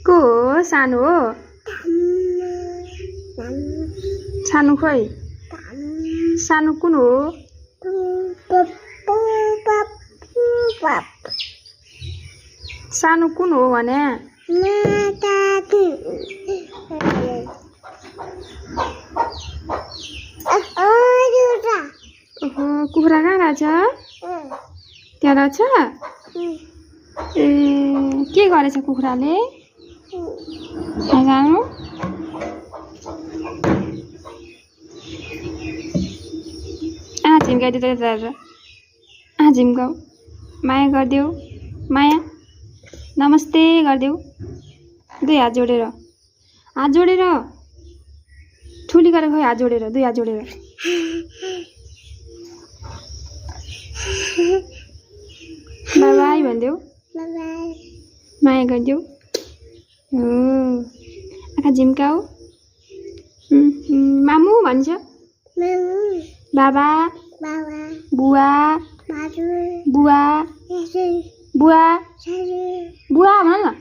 को हो सानो हो सानो खोइ सानो कुन हो सानो कुन हो भने ओहो कुखुरा कहाँ रहेछ त्यहाँ रहेछ ए के गरेछ कुखुराले जानु झिम्काइदियो त झिम्काऊ माया गरिदेऊ माया नमस्ते गरिदेऊ दुई हात जोडेर ठुली गरेर खोइ हात जोडेर दुई हात जोडेर बाई बाई भनिदेऊ माया गरिदेऊ आँखा झिम्काऊ मामु भन्छ बाबा बुवा बुवा बुवा बुवा भन न